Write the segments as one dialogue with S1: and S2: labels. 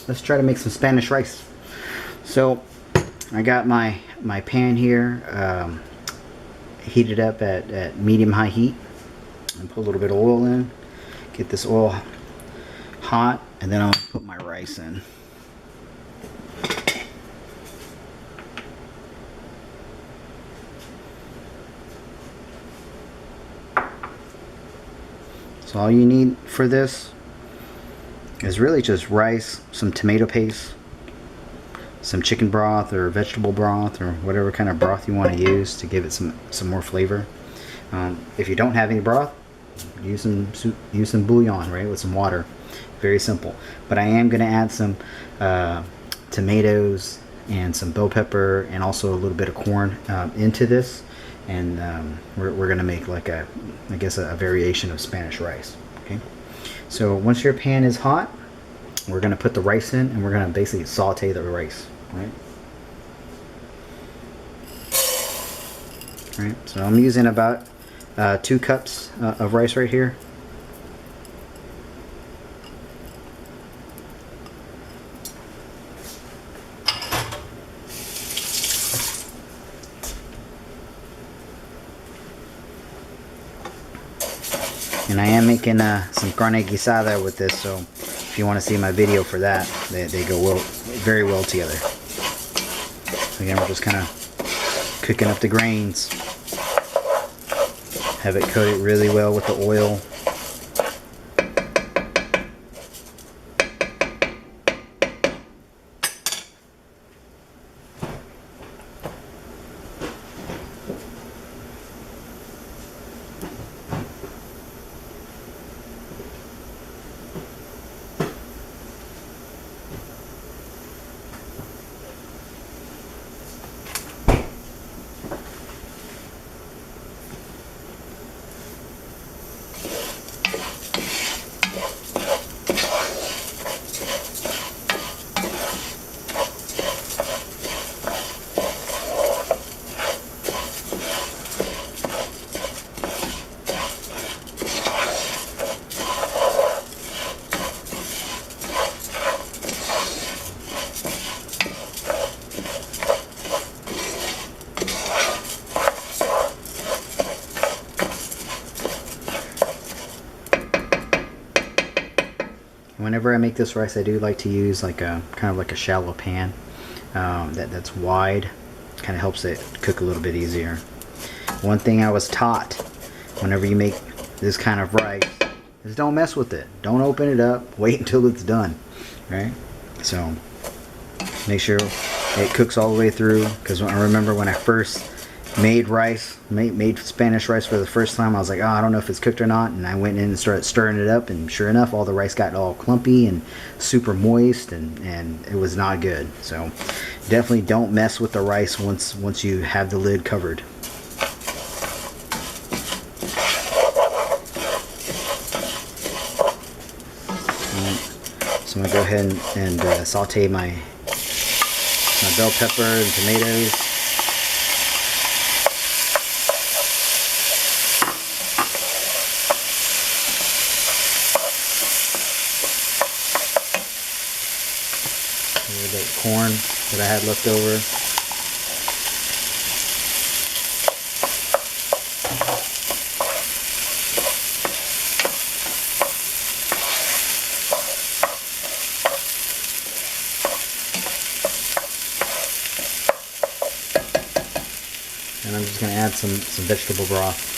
S1: let's try to make some Spanish rice. So I got my pan here heated up at medium-high heat, and put a little bit of oil in. Get this oil hot, and then I'll put my rice in. So all you need for this is really just rice, some tomato paste, some chicken broth or vegetable broth or whatever kind of broth you want to use to give it some more flavor. If you don't have any broth, use some bouillon, right, with some water. Very simple. But I am going to add some tomatoes and some bell pepper and also a little bit of corn into this, and we're going to make like I guess a variation of Spanish rice. Okay. So once your pan is hot, we're going to put the rice in, and we're going to basically saute the rice. Right. Right. So I'm using about 2 cups of rice right here. And I am making some carne guisada with this, so if you want to see my video for that, they go very well together. So again, we're just kind of cooking up the grains. Have it coated really well with the oil. Whenever I make this rice, I do like to use like a kind of like a shallow pan that's wide. Kind of helps it cook a little bit easier. One thing I was taught whenever you make this kind of rice is don't mess with it. Don't open it up. Wait until it's done. Right? So make sure it cooks all the way through. Because I remember when I first made rice, made Spanish rice for the first time, I was like, oh, I don't know if it's cooked or not, and I went in and started stirring it up, and sure enough, all the rice got all clumpy and super moist, and it was not good. So definitely don't mess with the rice once you have the lid covered. So I'm gonna go ahead and saute my bell pepper and tomatoes. A little bit of corn that I had left over. And I'm just going to add some vegetable broth.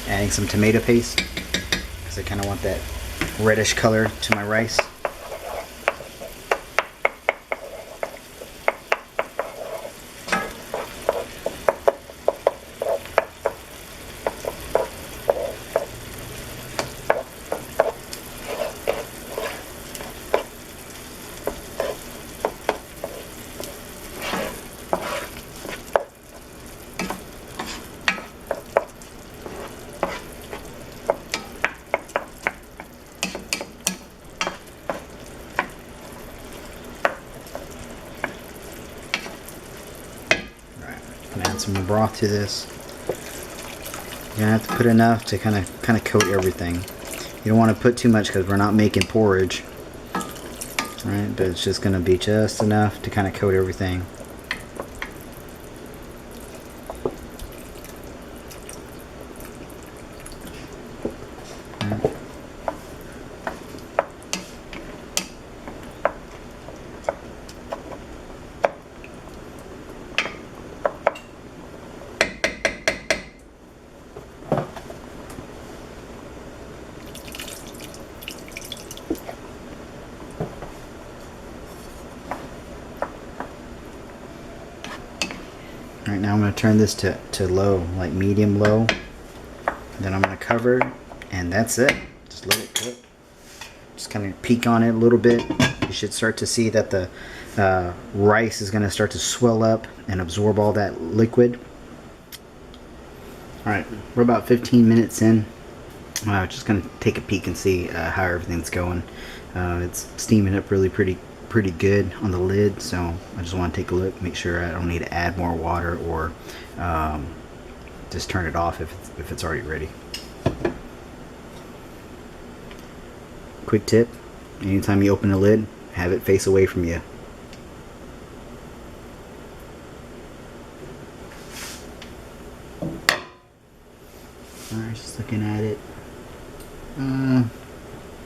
S1: Adding some tomato paste because I kind of want that reddish color to my rice. Gonna add some more broth to this. You're gonna have to put enough to kind of coat everything. You don't want to put too much because we're not making porridge. Alright, but it's just gonna be just enough to kind of coat everything. Alright, now I'm going to turn this to low, like medium low. Then I'm going to cover it, and that's it. Just let it cook. Just kind of peek on it a little bit. You should start to see that the rice is going to start to swell up and absorb all that liquid. Alright, we're about 15 minutes in. Just going to take a peek and see how everything's going. It's steaming up really pretty good on the lid, so I just want to take a look, make sure I don't need to add more water or just turn it off if it's already ready. Quick tip, anytime you open the lid, have it face away from you. Alright, just looking at it.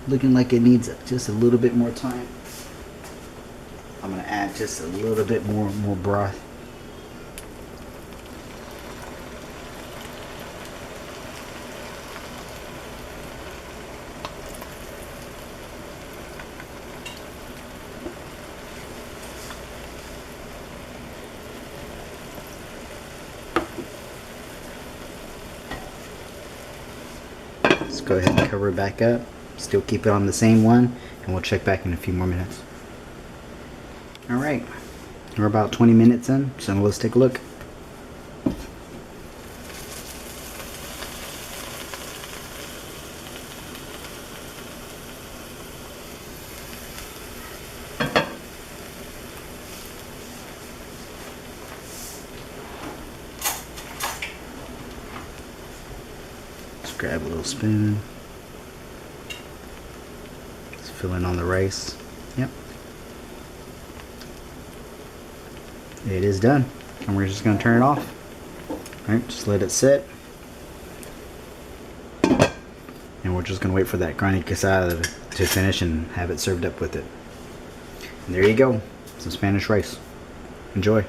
S1: Looking like it needs just a little bit more time. I'm going to add just a little bit more broth. Let's go ahead and cover it back up. Still keep it on the same one, and we'll check back in a few more minutes. Alright, we're about 20 minutes in, so let's take a look. Just grab a little spoon. Just fill in on the rice. Yep. It is done, and we're just going to turn it off. Alright, just let it sit, and we're just going to wait for that Carne Guisada to finish and have it served up with it. And there you go, some Spanish rice. Enjoy.